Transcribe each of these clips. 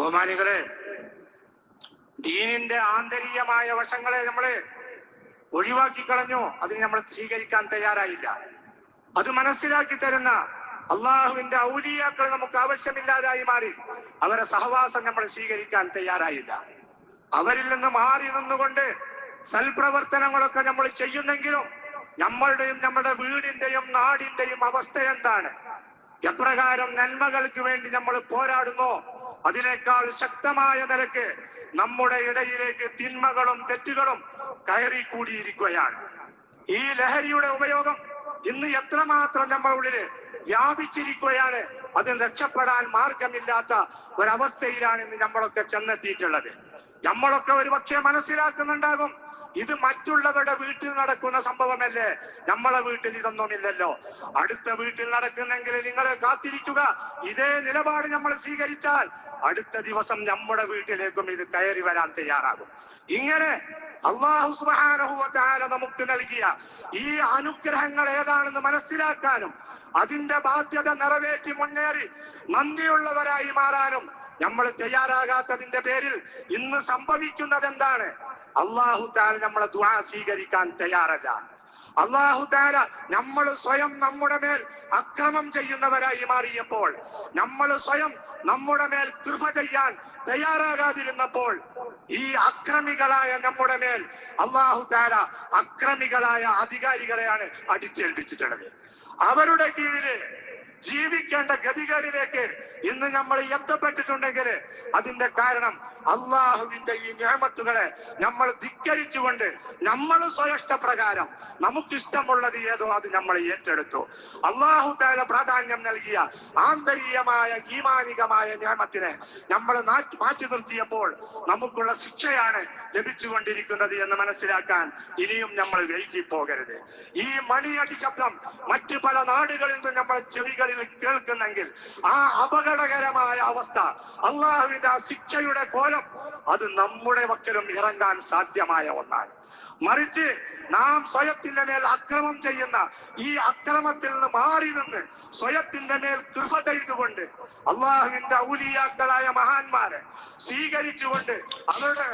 ബഹുമാനികളെ, ദീനിന്റെ ആന്തരികമായ വശങ്ങളെ നമ്മള് ഒഴിവാക്കി കളഞ്ഞു. അതിന് നമ്മൾ സ്വീകരിക്കാൻ തയ്യാറായില്ല. അത് മനസ്സിലാക്കി തരുന്ന അള്ളാഹുവിന്റെ ഔലിയാക്കൾ നമുക്ക് ആവശ്യമില്ലാതായി മാറി. അവരെ സഹവാസം നമ്മൾ സ്വീകരിക്കാൻ തയ്യാറായില്ല. അവരിൽ നിന്ന് മാറി നിന്നുകൊണ്ട് സൽപ്രവർത്തനങ്ങളൊക്കെ നമ്മൾ ചെയ്യുന്നെങ്കിലും നമ്മളുടെയും നമ്മുടെ വീടിന്റെയും നാടിന്റെയും അവസ്ഥ എന്താണ്? എപ്രകാരം നന്മകൾക്ക് വേണ്ടി നമ്മൾ പോരാടുന്നോ അതിനേക്കാൾ ശക്തമായ നിലക്ക് നമ്മുടെ ഇടയിലേക്ക് തിന്മകളും തെറ്റുകളും കയറി കൂടിയിരിക്കുകയാണ്. ഈ ലഹരിയുടെ ഉപയോഗം ഇന്ന് എത്രമാത്രം നമ്മുടെ ഉള്ളില് വ്യാപിച്ചിരിക്കുകയാണ്. അതിൽ രക്ഷപ്പെടാൻ മാർഗമില്ലാത്ത ഒരവസ്ഥയിലാണ് ഇന്ന് നമ്മളൊക്കെ ചെന്നെത്തിയിട്ടുള്ളത്. നമ്മളൊക്കെ ഒരു പക്ഷേ മനസ്സിലാക്കുന്നുണ്ടാകും, ഇത് മറ്റുള്ളവരുടെ വീട്ടിൽ നടക്കുന്ന സംഭവമല്ലേ, നമ്മളെ വീട്ടിൽ ഇതൊന്നുമില്ലല്ലോ. അടുത്ത വീട്ടിൽ നടക്കുന്നെങ്കിൽ നിങ്ങൾ കാത്തിരിക്കുക. ഇതേ നിലപാട് നമ്മൾ സ്വീകരിച്ചാൽ അടുത്ത ദിവസം നമ്മുടെ വീട്ടിലേക്കും ഇത് കയറി വരാൻ തയ്യാറാകും. ഇങ്ങനെ അല്ലാഹു സുബ്ഹാനഹു വ തആല നമുക്ക് നൽകിയ ഈ അനുഗ്രഹങ്ങൾ ഏതാണെന്ന് മനസ്സിലാക്കാനും അതിന്റെ ബാധ്യത നിറവേറ്റി മുന്നേറി നന്ദിയുള്ളവരായി മാറാനും നമ്മൾ തയ്യാറാകാത്തതിന്റെ പേരിൽ ഇന്ന് സംഭവിക്കുന്നത് എന്താണ്? അല്ലാഹു തആല നമ്മളെ ദുആ സ്വീകരിക്കാൻ തയ്യാറല്ല. അല്ലാഹു തആല നമ്മൾ സ്വയം നമ്മുടെ മേൽ അക്രമം ചെയ്യുന്നവരായി മാറിയപ്പോൾ, നമ്മൾ സ്വയം നമ്മുടെ മേൽ കൃപ ചെയ്യാൻ തയ്യാറാകാതിരുന്നപ്പോൾ, ഈ അക്രമികളായ നമ്മുടെ മേൽ അല്ലാഹു തആല അക്രമികളായ അധികാരികളെയാണ് അടിച്ചേൽപ്പിച്ചിട്ടുള്ളത്. അവരുടെ കീഴില് ജീവിക്കേണ്ട ഗതികേടിലേക്ക് ഇന്ന് നമ്മൾ എത്തപ്പെട്ടിട്ടുണ്ടെങ്കിൽ അതിന്റെ കാരണം അള്ളാഹുവിന്റെ ഈ നിഅമത്തുകളെ നമ്മൾ ധിക്കരിച്ചുകൊണ്ട് നമ്മൾ സ്വയഷ്ടപ്രകാരം നമുക്കിഷ്ടമുള്ളത് ഏതോ അത് നമ്മൾ ഏറ്റെടുത്തു. അല്ലാഹു തആല പ്രാധാന്യം നൽകിയ ആന്തരികമായ ഈമാനികമായ നിഅമത്തിനെ നമ്മൾ മാറ്റി നിർത്തിയപ്പോൾ നമുക്കുള്ള ശിക്ഷയാണ് ലഭിച്ചുകൊണ്ടിരിക്കുന്നത് എന്ന് മനസ്സിലാക്കാൻ ഇനിയും നമ്മൾ വൈകി പോകരുത്. ഈ മണിയടി ശബ്ദം മറ്റു പല നാടുകളിൽ നിന്നും നമ്മൾ ചെവികളിൽ കേൾക്കുന്നെങ്കിൽ ആ അപകടകരമായ അവസ്ഥ, അള്ളാഹുവിന്റെ ആ ശിക്ഷയുടെ കോലം, അത് നമ്മുടെ വക്കലും ഇറങ്ങാൻ സാധ്യമായ ഒന്നാണ്. മറിച്ച് നാം സ്വയത്തിന്റെ മേൽ അക്രമം ചെയ്യുന്ന ഈ അക്രമത്തിൽ നിന്ന് മാറി നിന്ന് സ്വയത്തിന്റെ മേൽ കൃപ ചെയ്തുകൊണ്ട് അള്ളാഹുവിന്റെ ഔലിയാക്കളായ മഹാന്മാരെ സ്വീകരിച്ചുകൊണ്ട് അവരുടെ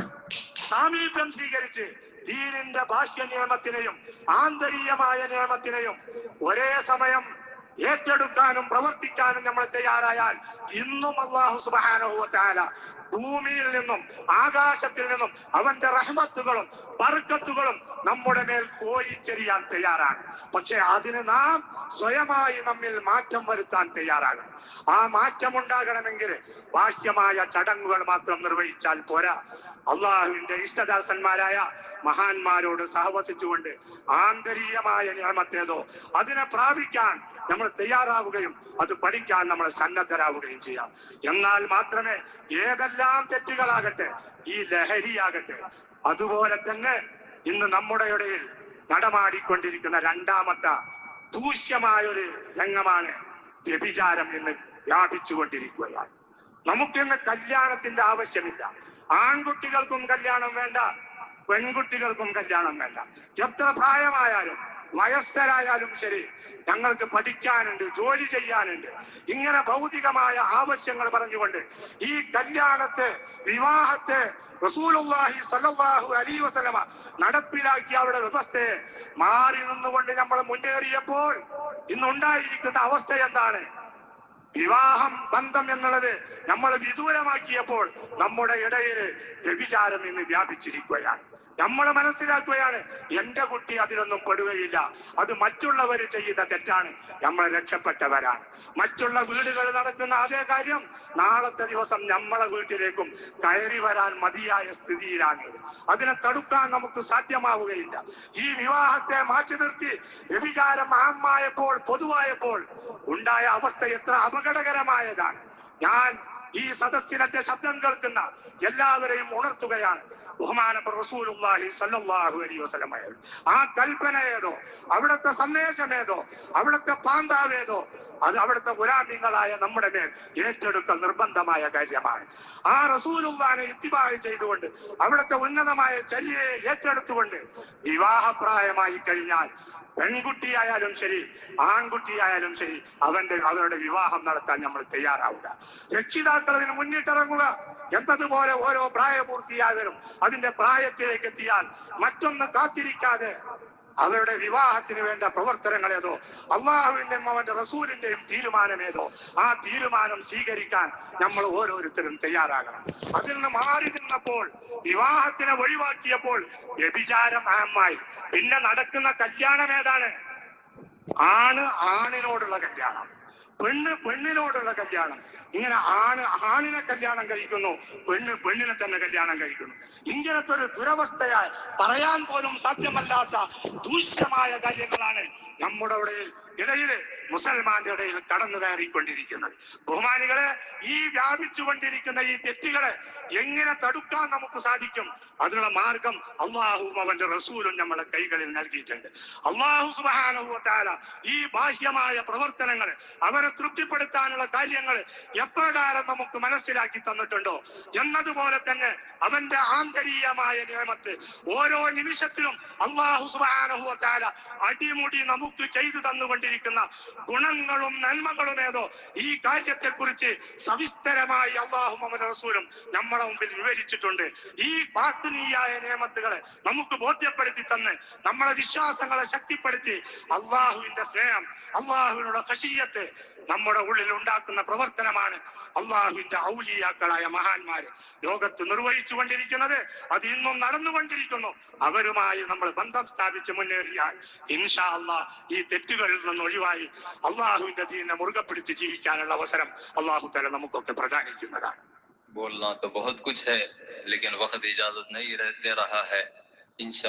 സാമീപ്യം സ്വീകരിച്ച് ദീനിന്റെ ബാഹ്യ നിയമത്തിനെയും ആന്തരികമായ നിയമത്തിനെയും ഒരേ സമയം ഏറ്റെടുക്കാനും പ്രവർത്തിക്കാനും നമ്മൾ തയ്യാറായാൽ ഇന്നും അല്ലാഹു സുബ്ഹാനഹു വ തആല ഭൂമിയിൽ നിന്നും ആകാശത്തിൽ നിന്നും അവന്റെ റഹ്മത്തുകളും ബർക്കത്തുകളും നമ്മുടെ മേൽ കോരിച്ചെരിയാൻ തയ്യാറാണ്. പക്ഷെ അതിന് നാം സ്വയമായി നമ്മിൽ മാറ്റം വരുത്താൻ തയ്യാറാകണം. ആ മാറ്റം ഉണ്ടാകണമെങ്കിൽ ബാഹ്യമായ ചടങ്ങുകൾ മാത്രം നിർവഹിച്ചാൽ പോരാ. അള്ളാഹുവിന്റെ ഇഷ്ടദാസന്മാരായ മഹാന്മാരോട് സഹവസിച്ചുകൊണ്ട് ആന്തരികമായ നിയമത്തേതോ അതിനെ പ്രാപിക്കാൻ നമ്മൾ തയ്യാറാവുകയും അത് പഠിക്കാൻ നമ്മൾ സന്നദ്ധരാവുകയും ചെയ്യാം. എന്നാൽ മാത്രമേ ഏതെല്ലാം തെറ്റുകളാകട്ടെ, ഈ ലഹരിയാകട്ടെ, അതുപോലെ തന്നെ ഇന്ന് നമ്മുടെ ഇടയിൽ നടമാടിക്കൊണ്ടിരിക്കുന്ന രണ്ടാമത്തെ ദൂഷ്യമായൊരു രംഗമാണ് വ്യഭിചാരം എന്ന് വ്യാപിച്ചുകൊണ്ടിരിക്കുകയാണ്. നമുക്കിന്ന് കല്യാണത്തിന്റെ ആവശ്യമില്ല. ആൺകുട്ടികൾക്കും കല്യാണം വേണ്ട, പെൺകുട്ടികൾക്കും കല്യാണം വേണ്ട. എത്ര പ്രായമായാലും വയസ്സരായാലും ശരി, ഞങ്ങൾക്ക് പഠിക്കാനുണ്ട്, ജോലി ചെയ്യാനുണ്ട്, ഇങ്ങനെ ഭൗതികമായ ആവശ്യങ്ങൾ പറഞ്ഞുകൊണ്ട് ഈ കല്യാണത്തെ, വിവാഹത്തെ റസൂലുള്ളാഹി സ്വല്ലല്ലാഹു അലൈഹി വസല്ലമ നടപ്പിലാക്കിയ അവരുടെ വ്യവസ്ഥയെ മാറി നിന്നുകൊണ്ട് നമ്മൾ മുന്നേറിയപ്പോൾ ഇന്നുണ്ടായിരിക്കുന്ന അവസ്ഥ എന്താണ്? വിവാഹം, ബന്ധം എന്നുള്ളത് നമ്മൾ വിദൂരമാക്കിയപ്പോൾ നമ്മുടെ ഇടയിൽ വ്യഭിചാരം ഇന്ന് വ്യാപിച്ചിരിക്കുകയാണ്. നമ്മൾ മനസ്സിലാക്കുകയാണ്, എന്റെ കുട്ടി അതിലൊന്നും പെടുകയില്ല, അത് മറ്റുള്ളവർ ചെയ്യുന്ന തെറ്റാണ്, നമ്മൾ രക്ഷപ്പെട്ടവരാണ്. മറ്റുള്ള വീടുകളിൽ നടക്കുന്ന അതേ കാര്യം നാളത്തെ ദിവസം നമ്മളെ വീട്ടിലേക്കും കയറി വരാൻ മതിയായ സ്ഥിതിയിലാണ്. അതിനെ തടുക്കാൻ നമുക്ക് സാധ്യമാവുകയില്ല. ഈ വിവാഹത്തെ മാറ്റി നിർത്തി വ്യഭിചാരം അഹമ്മായപ്പോൾ, പൊതുവായപ്പോൾ ഉണ്ടായ അവസ്ഥ എത്ര അപകടകരമായതാണ്. ഞാൻ ഈ സദസ്സിലെ ശബ്ദം കേൾക്കുന്ന എല്ലാവരെയും ഉണർത്തുകയാണ്. ബഹുമാനപ്പെട്ട റസൂലുള്ളാഹി സ്വല്ലല്ലാഹു അലൈഹി വസല്ലം ആ കൽപ്പന ഏതോ, അവിടുത്തെ സന്ദേശമേതോ, അവിടുത്തെ പാന്താവേതോ, അത് അവിടുത്തെ ഗുലാമികളായ നമ്മുടെ മേൽ ഏറ്റെടുക്കൽ നിർബന്ധമായ കാര്യമാണ്. ആ റസൂലുള്ളാഹിനെ ഇത്തിബാഅ് ചെയ്തുകൊണ്ട് അവിടുത്തെ ഉന്നതമായ ചര്യയെ ഏറ്റെടുത്തുകൊണ്ട് വിവാഹപ്രായമായി കഴിഞ്ഞാൽ പെൺകുട്ടിയായാലും ശരി ആൺകുട്ടിയായാലും ശരി അവരുടെ വിവാഹം നടത്താൻ നമ്മൾ തയ്യാറാവുക. രക്ഷിതാക്കൾ അതിന് മുന്നിട്ടിറങ്ങുക. എന്നതുപോലെ ഓരോ പ്രായപൂർത്തിയായവരും അതിന്റെ പ്രായത്തിലേക്ക് എത്തിയാൽ മറ്റൊന്ന് കാത്തിരിക്കാതെ അവരുടെ വിവാഹത്തിന് വേണ്ട പ്രവർത്തനങ്ങൾ ഏതോ അള്ളാഹുവിന്റെയും അവന്റെ റസൂലിന്റെയും തീരുമാനമേതോ ആ തീരുമാനം സ്വീകരിക്കാൻ നമ്മൾ ഓരോരുത്തരും തയ്യാറാകണം. അതിൽ നിന്ന് മാറി നിന്നപ്പോൾ, വിവാഹത്തിനെ ഒഴിവാക്കിയപ്പോൾ വ്യഭിചാരം ആമായി. പിന്നെ നടക്കുന്ന കല്യാണം ഏതാണ്? ആണിനോടുള്ള കല്യാണം, പെണ്ണിനോടുള്ള കല്യാണം. ഇങ്ങനെ ആണിനെ കല്യാണം കഴിക്കുന്നു, പെണ്ണിനെ തന്നെ കല്യാണം കഴിക്കുന്നു. ഇങ്ങനത്തെ ഒരു ദുരവസ്ഥയായി പറയാൻ പോലും സാധ്യമല്ലാത്ത ദൂഷ്യമായ കാര്യങ്ങളാണ് നമ്മുടെ ഇടയില് മുസൽമാന്റെ ഇടയിൽ കടന്നു കയറിക്കൊണ്ടിരിക്കുന്നത്. ബഹുമാനികളെ, ഈ വ്യാപിച്ചുകൊണ്ടിരിക്കുന്ന ഈ തെറ്റുകളെ എങ്ങനെ തടുക്കാൻ നമുക്ക് സാധിക്കും? അതിനുള്ള മാർഗം അള്ളാഹുവും അവന്റെ റസൂലും നമ്മളെ കൈകളിൽ നൽകിയിട്ടുണ്ട്. അള്ളാഹു സുബ്ഹാനഹു വ തആല ഈ ബാഹ്യമായ പ്രവർത്തനങ്ങൾ, അവരെ തൃപ്തിപ്പെടുത്താനുള്ള കാര്യങ്ങൾ എപ്രകാരം നമുക്ക് മനസ്സിലാക്കി തന്നിട്ടുണ്ടോ എന്നതുപോലെ തന്നെ അവന്റെ ആന്തരീയമായ നിയമത്ത് ഓരോ നിമിഷത്തിലും അള്ളാഹു സുബ്ഹാനഹു വ തആല അടിമുടി നമുക്ക് ചെയ്തു തന്നുകൊണ്ടിരിക്കുന്ന ഗുണങ്ങളും നന്മകളും ഏതോ ഈ കാര്യത്തെക്കുറിച്ച് സവിസ്തരമായി അള്ളാഹും അവന്റെ റസൂലും നമ്മളെ മുമ്പിൽ വിവരിച്ചിട്ടുണ്ട്. ഈ ബാത്തിനിയായ നിയമത്തുകളെ നമുക്ക് ബോധ്യപ്പെടുത്തി തന്ന് നമ്മളെ വിശ്വാസങ്ങളെ ശക്തിപ്പെടുത്തി അള്ളാഹുവിന്റെ സ്നേഹം, അള്ളാഹുവിനുള്ള ഖശിയ്യത്ത് നമ്മുടെ ഉള്ളിൽ ഉണ്ടാക്കുന്ന പ്രവർത്തനമാണ് അള്ളാഹുവിന്റെ ഔലിയാക്കളായ മഹാന്മാര് ലോകത്ത് നിർവഹിച്ചു കൊണ്ടിരിക്കുന്നത്. അത് ഇന്നും നടന്നുകൊണ്ടിരിക്കുന്നു. അവരുമായി നമ്മൾ ബന്ധം സ്ഥാപിച്ച് മുന്നേറിയാൽ ഇൻഷാ അള്ളാഹ് ഈ തെറ്റുകളിൽ നിന്ന് ഒഴിവായി അള്ളാഹുവിന്റെ ദീനിനെ മുറുകെ പിടിച്ച് ജീവിക്കാനുള്ള അവസരം അള്ളാഹു തആല നമുക്കൊക്കെ പ്രദാനിക്കുന്നതാണ്. बोलना तो बहुत कुछ है, लेकिन वक्त इजाजत नहीं दे रहा है. इंशाअल्लाह